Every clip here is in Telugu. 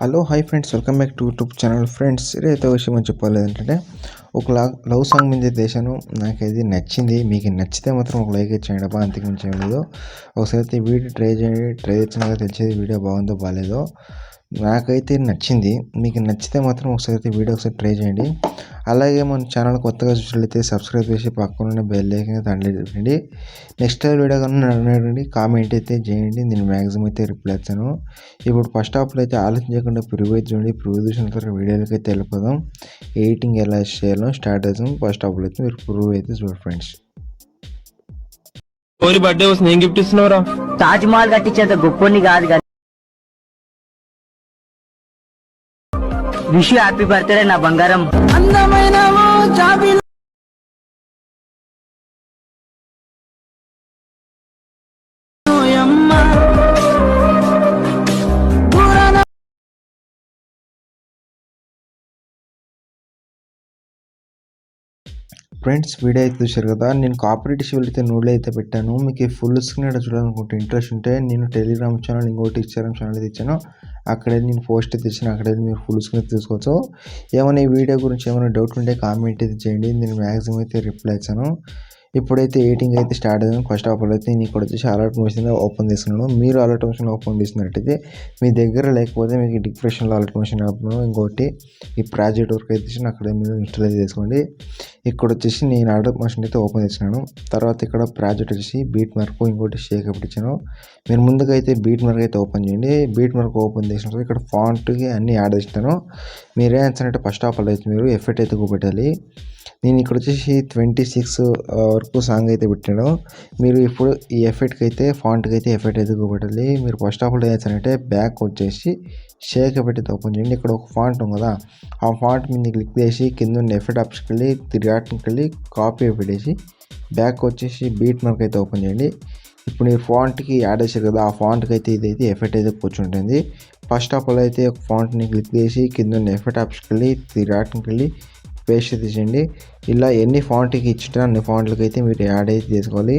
Hello hi friends, welcome back to YouTube channel. Friends, ఇదైతే విషయం అని చెప్పాలి ఏంటంటే ఒక లవ్ సాంగ్ మీద చేశాను. నాకైతే నచ్చింది. మీకు నచ్చితే మాత్రం ఒక లైక్ ఇచ్చేయండి అబ్బా, అంతకు మించి ఏం లేదు. ఒకసారి అయితే వీడియో ట్రై చేయండి. ట్రై చేసినాక తెలిసేది వీడియో బాగుందో బాగాలేదో. నాకైతే నచ్చింది. మీకు నచ్చితే మాత్రం ఒకసారి వీడియో ట్రై చేయండి. అలాగే మన ఛానల్ కొత్తగా చూసినట్లయితే సబ్స్క్రైబ్ చేసి పక్కన బెల్ ఐకాన్ దాంట్లో పెట్టండి. నెక్స్ట్ వీడియో కన్నా అడగండి, కామెంట్ అయితే చేయండి. నేను మ్యాక్సిమం అయితే రిప్లై ఇస్తాను. ఇప్పుడు ఫస్ట్ హాఫ్లో అయితే ఆలోచించకుండా ప్రివ్యూ అయితే చూడండి. ప్రివ్యూ చూసిన తర్వాత వీడియోలకి అయితే వెళ్ళిపోదాం. ఎడిటింగ్ ఎలా చేయాలో స్టార్ట్ చేద్దాం. ఫస్ట్ హాఫ్లో అయితే మీరు ప్రివ్యూ అయితే చూడండి ఫ్రెండ్స్. బర్త్డే వస్తుంది, ఏం గిఫ్ట్ ఇస్తున్నావురా? తాజ్ మహల్ కట్టించేంత గొప్పని కాదు కానీ విష్ హ్యాపీ బర్త్డే నా బంగారం. అందమైన ఫ్రెండ్స్, వీడియో అయితే చూశారు కదా. నేను కాపరేట్ ఇష్యూ అయితే నోడ్లో అయితే పెట్టాను. మీకు ఫుల్ స్క్రీన్ చూడాలనుకుంటే ఇంట్రెస్ట్ ఉంటే నేను టెలిగ్రామ్ ఛానల్, ఇంకోటి ఇన్స్టాగ్రామ్ ఛానల్ అయితే ఇచ్చాను. అక్కడే నేను పోస్ట్ అయితే ఇచ్చాను. అక్కడే మీరు ఫుల్ స్క్రీన్ తీసుకోవచ్చు. ఏమైనా ఈ వీడియో గురించి ఏమైనా డౌట్ ఉంటే కామెంట్ అయితే చేయండి. నేను మ్యాక్సిమం అయితే రిప్లై ఇచ్చాను. ఇప్పుడైతే ఎడిటింగ్ అయితే స్టార్ట్ అయ్యాను. ఫస్ట్ ఆఫ్ ఆల్ అయితే నేను ఇక్కడ వచ్చేసి అలర్ట్ మోషన్ ఓపెన్ చేస్తున్నాను. మీరు అలర్ట్ మోషన్ ఓపెన్ చేసినట్టయితే మీ దగ్గర లేకపోతే మీకు డిస్క్రిప్షన్లో అలర్ట్ మోషన్ ఓపెన్, ఇంకోటి ఈ ప్రాజెక్ట్ వర్క్ అయితే అక్కడ మీరు ఇన్స్టాల్ అయితే చేసుకోండి. ఇక్కడ వచ్చేసి నేను అలర్ట్ మోషన్ అయితే ఓపెన్ చేసినాను. తర్వాత ఇక్కడ ప్రాజెక్ట్ వచ్చేసి బీట్ మార్క్, ఇంకోటి షేక్ అప్ ఇచ్చాను. మీరు ముందుగా అయితే బీట్ మార్క్ అయితే ఓపెన్ చేయండి. బీట్ మార్క్ ఓపెన్ చేసిన తర్వాత ఇక్కడ ఫాంట్కి అన్నీ యాడ్ చేస్తాను. మీరేం చేస్తారంటే ఫస్ట్ ఆఫ్ ఆల్ అయితే మీరు ఎఫెక్ట్ అయితే చూపెట్టాలి. నేను ఇక్కడ వచ్చేసి 26 వరకు సాంగ్ అయితే పెట్టాను. మీరు ఇప్పుడు ఈ ఎఫెక్ట్కి అయితే ఫాంట్కి అయితే ఎఫెక్ట్ అయితే చూపెట్టాలి. మీరు ఫస్ట్ ఆఫ్ ఆల్ ఏం చేస్తారంటే బ్యాక్ వచ్చేసి షేక్ ఎఫెక్ట్ అయితే ఓపెన్ చేయండి. ఇక్కడ ఒక ఫాంట్ ఉంది కదా, ఆ ఫాంట్ మీద క్లిక్ చేసి కింద ఉన్న ఎఫెక్ట్ ఆప్షన్కి వెళ్ళి త్రియాట్కి వెళ్ళి కాపీ పెట్టేసి బ్యాక్ వచ్చేసి బీట్ మార్క్ అయితే ఓపెన్ చేయండి. ఇప్పుడు మీరు ఫాంట్కి యాడ్ చేశారు కదా, ఆ ఫాంట్కి అయితే ఇదైతే ఎఫెక్ట్ అయితే కూర్చుంటుంది. ఫస్ట్ ఆఫ్ ఆల్ అయితే ఒక ఫాంట్ని క్లిక్ చేసి కింద ఉన్న ఎఫెక్ట్ ఆప్షన్కి వెళ్ళి త్రియాట్కి వెళ్ళి పేస్ట్ తీసేయండి. ఇలా ఎన్ని ఫాంట్కి ఇచ్చినా అన్ని ఫాంట్లకి అయితే మీరు యాడ్ అయితే చేసుకోవాలి.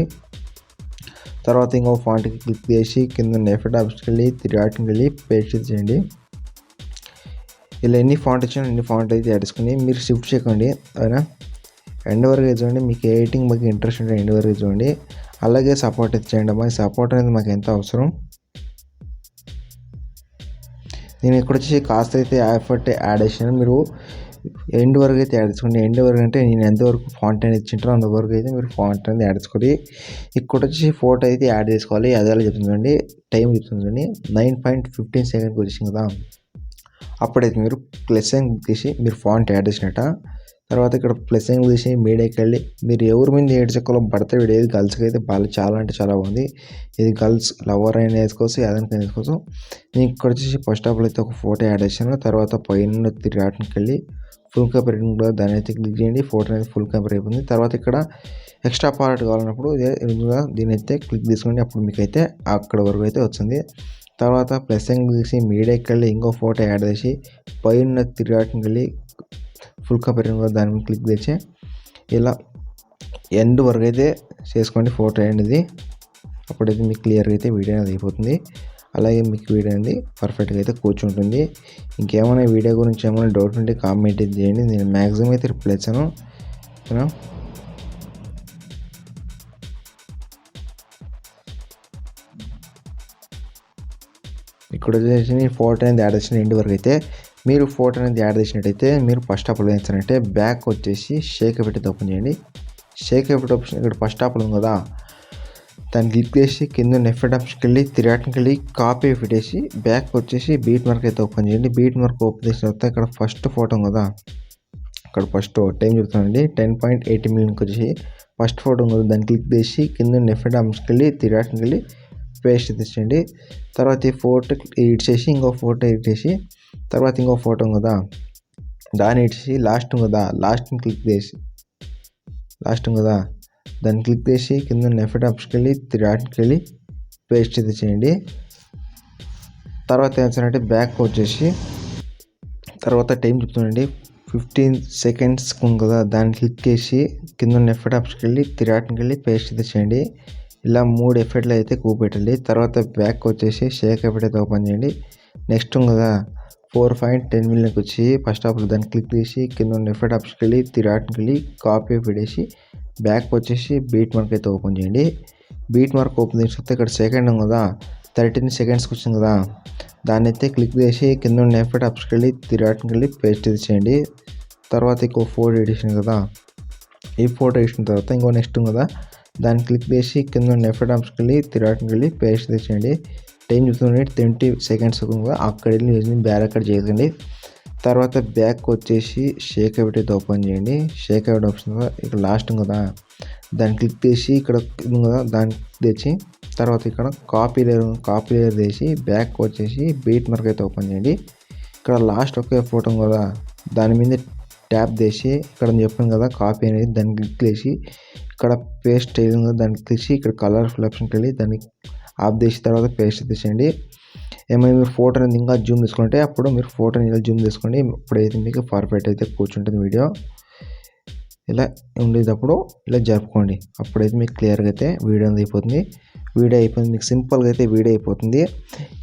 తర్వాత ఇంకో ఫాంట్కి క్లిక్ చేసి కింద ఎఫెక్ట్ ఆప్షన్కి వెళ్ళి త్రియాట్కి వెళ్ళి పేస్ట్ చేయండి. ఇలా ఎన్ని ఫాంట్ ఇచ్చినా అన్ని ఫాంట్ అయితే యాడ్ చేసుకుని మీరు షిఫ్ట్ చేయకండి. అవునా, ఎండ్ వరకు చూడండి. మీకు ఎడిటింగ్ మాకు ఇంట్రెస్ట్ ఉంటే ఎండ్ వరకు చూడండి. అలాగే సపోర్ట్ అయితే చేయండి అమ్మా. సపోర్ట్ అనేది మాకు ఎంత అవసరం. నేను ఇక్కడ వచ్చేసి కాస్ట్ అయితే ఎఫర్ట్ యాడ్ చేసాను. మీరు ఎండ్ వరకు అయితే యాడ్ చేసుకోండి. ఎండ్ వరకు అంటే నేను ఎంతవరకు ఫాంట్ అనేది ఇచ్చింటారో అంతవరకు అయితే మీరు ఫాంట్ అనేది యాడ్ చేసుకోండి. ఇక్కడ వచ్చేసి ఫోటో అయితే యాడ్ చేసుకోవాలి. అది ఎలా చెప్తుందండి, టైం చెప్తుందండి. 9.15 సెకండ్కి వచ్చేసింది కదా. అప్పుడైతే మీరు ప్లస్ సైన్ తీసి మీరు ఫాంట్ యాడ్ చేసినట్ట. తర్వాత ఇక్కడ ప్లస్ సైన్ తీసి మీడియాకి వెళ్ళి మీరు ఎవరి మీద ఏడ్చుకోవాలో బర్త్డే వీడియో ఏది గర్ల్స్కి అయితే చాలా అంటే చాలా బాగుంది. ఇది గర్ల్స్ లవర్ అయినా వేసుకోవచ్చు, ఏదైనా వేసుకోవచ్చు. నేను ఇక్కడ వచ్చేసి ఫస్ట్ ఆఫ్ ఆల్ అయితే ఒక ఫోటో యాడ్ చేశాను. తర్వాత పైన తిరిగి వెళ్ళి ఫుల్ కవర్ కూడా దాని అయితే క్లిక్ చేయండి. ఫోటో అనేది ఫుల్ కవర్ అయిపోయింది. తర్వాత ఇక్కడ ఎక్స్ట్రా పార్ట్ కావాలన్నప్పుడు దీని అయితే క్లిక్ తీసుకోండి. అప్పుడు మీకు అయితే అక్కడ వరకు అయితే వచ్చింది. తర్వాత ప్లస్ సైన్ తీసి మీడియాకి వెళ్ళి ఇంకో ఫోటో యాడ్ చేసి పైన తిరిగి వెళ్ళి ఫుల్ కవర్ కూడా దాని మీద క్లిక్ చేసి ఇలా ఎండ్ వరకు అయితే చేసుకోండి ఫోటో అనేది. అప్పుడైతే మీకు క్లియర్గా అయితే వీడియో అనేది అయిపోతుంది. అలాగే మీకు వీడియో అనేది పర్ఫెక్ట్గా అయితే కూర్చుంటుంది. ఇంకేమైనా వీడియో గురించి ఏమైనా డౌట్ ఉంటే కామెంట్ అయితే చేయండి. నేను మ్యాక్సిమం అయితే రిప్లై ఇచ్చాను. ఇక్కడ వచ్చేసి ఫోటో అనేది యాడ్ చేసిన ఎండ్ వరకు అయితే మీరు ఫోటో అనేది యాడ్ చేసినట్టయితే మీరు ఫస్ట్ ఆఫ్ ఆల్ ఏం చేస్తారంటే బ్యాక్ వచ్చేసి షేక్ ఎఫెక్ట్ ఓపెన్ చేయండి. షేక్ ఎఫెక్ట్ ఆప్షన్ ఇక్కడ ఫస్ట్ ఆఫ్ ఆల్ ఉంది కదా, దాన్ని క్లిక్ చేసి కింద ఎఫెక్ట్ ఆప్షన్కి వెళ్ళి త్రియాట్కి వెళ్ళి కాపీ పెట్టేసి బ్యాక్ వచ్చేసి బీట్ మార్క్ అయితే ఓపెన్ చేయండి. బీట్ మార్క్ ఓపెన్ చేసిన తర్వాత ఇక్కడ ఫస్ట్ ఫోటో కదా, అక్కడ ఫస్ట్ టైం చెప్తానండి. 10.80 మిలియన్కి వచ్చేసి ఫస్ట్ ఫోటో కదా, దాన్ని క్లిక్ చేసి కింద ఎఫెక్ట్ ఆప్షన్కి వెళ్ళి త్రియాట్కి వెళ్ళి పేస్ట్ తెచ్చండి. తర్వాత ఈ ఫోటో ఎడిట్ చేసి ఇంకో ఫోటో ఎడిట్ చేసి తర్వాత ఇంకో ఫోటో కదా, దాన్ని ఎడిట్ చేసి లాస్ట్ కదా, లాస్ట్ని క్లిక్ చేసి దాన్ని క్లిక్ చేసి కింద ఎఫెక్ట్ ఆప్షన్కి వెళ్ళి త్రియాట్కి వెళ్ళి పేస్ట్ అయితే చేయండి. తర్వాత ఏం చేయాలంటే బ్యాక్ వచ్చేసి తర్వాత టైం చెప్తుండండి 15 సెకండ్స్ ఉంది కదా, దాన్ని క్లిక్ చేసి కింద ఎఫెక్ట్ ఆప్షన్కి వెళ్ళి త్రియాట్కి వెళ్ళి పేస్ట్ అయితే చేయండి. ఇలా 3 ఎఫెక్ట్లు అయితే కూపెట్టండి. తర్వాత బ్యాక్ వచ్చేసి షేక్ ఎఫెక్ట్ అయితే ఓపెన్ చేయండి. నెక్స్ట్ ఉంది కదా 4.10 మిలియన్కి వచ్చి ఫస్ట్ ఆఫ్ దాన్ని క్లిక్ చేసి కింద ఉన్న ఎఫెక్ట్ ఆప్షన్కి వెళ్ళి త్రీ వెళ్ళి కాపీ పెట్టేసి బ్యాక్ వచ్చేసి బీట్ మార్క్ అయితే ఓపెన్ చేయండి. బీట్ మార్క్ ఓపెన్ చేసి వస్తే ఇక్కడ సెకండ్ ఉంది కదా 13 సెకండ్స్కి వచ్చింది కదా, దాన్ని అయితే క్లిక్ చేసి కింద ఉన్న ఎఫెక్ట్ ఆప్షన్కి వెళ్ళి త్రీ వెళ్ళి పేస్ట్ చేయండి. తర్వాత ఇంకో ఫోటో ఎడిషన్ కదా, ఈ ఫోటో వేసిన తర్వాత ఇంకో నెక్స్ట్ ఉంది కదా, దాన్ని క్లిక్ చేసి కింద ఉన్న ఎఫెక్ట్ ఆప్షన్కి వెళ్ళి త్రీ వెళ్ళి పేస్ట్ చేయండి. టైం చూసుకుంటే 20 సెకండ్స్ కదా, అక్కడ వెళ్ళి యూజ్ని బ్యాక్ అక్కడ చేయకండి. తర్వాత బ్యాక్ వచ్చేసి షేక్ అవుట్ అయితే ఓపెన్ చేయండి. షేక్ అవుట్ ఆప్షన్ ఇక్కడ లాస్ట్ కదా, దాన్ని క్లిక్ చేసి ఇక్కడ కదా దాన్ని తెచ్చి తర్వాత ఇక్కడ కాపీ లేయర్ చేసి బ్యాక్ వచ్చేసి బీట్ మార్క్ అయితే ఓపెన్ చేయండి. ఇక్కడ లాస్ట్ ఒకే ఫోటో కదా, దాని మీద ట్యాప్ చేసి ఇక్కడ చెప్పాను కదా కాపీ అనేది, దాన్ని క్లిక్ చేసి ఇక్కడ పేస్ట్ కదా దాన్ని క్లిక్ చేసి ఇక్కడ కలర్ఫుల్ ఆప్షన్కి వెళ్ళి దాన్ని ఆఫ్ చేసి తర్వాత పేస్ట్ తీసేయండి. ఏమైనా మీరు ఫోటో అనేది ఇంకా జూమ్ తీసుకుంటే అప్పుడు మీరు ఫోటోని ఇలా జూమ్ తీసుకోండి. ఇప్పుడైతే మీకు పర్ఫెక్ట్ అయితే కూర్చుంటుంది వీడియో. ఇలా ఉండేటప్పుడు ఇలా జరుపుకోండి, అప్పుడైతే మీకు క్లియర్గా అయితే వీడియో అయిపోతుంది. మీకు సింపుల్గా అయితే వీడియో అయిపోతుంది.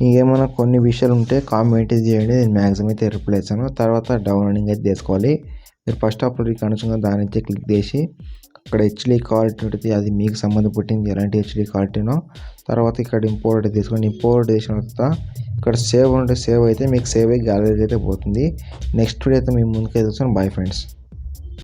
ఇంకేమైనా కొన్ని విషయాలు ఉంటే కామెంట్ చేయండి, నేను మ్యాక్సిమం అయితే రిప్లై ఇస్తాను. తర్వాత డౌన్లోడింగ్ అయితే చేసుకోవాలి. మీరు ఫస్ట్ అప్పుడు కనుక దాని అయితే క్లిక్ చేసి అక్కడ హెచ్డీ క్వాలిటీ ఉంటుంది, అది మీకు సంబంధపట్టింది ఎలాంటి హెచ్డీ క్వాలిటీనో. తర్వాత ఇక్కడ ఇంపోర్ట్ తీసుకోండి. ఇంపోర్ట్ చేసిన తర్వాత ఇక్కడ సేవ్ ఉంటే సేవ్ అయితే మీకు సేవ్ అయ్యి గ్యాలరీకి అయితే పోతుంది. నెక్స్ట్ వీడియో అయితే మేము ముందుకైతే వస్తాను. Bye friends.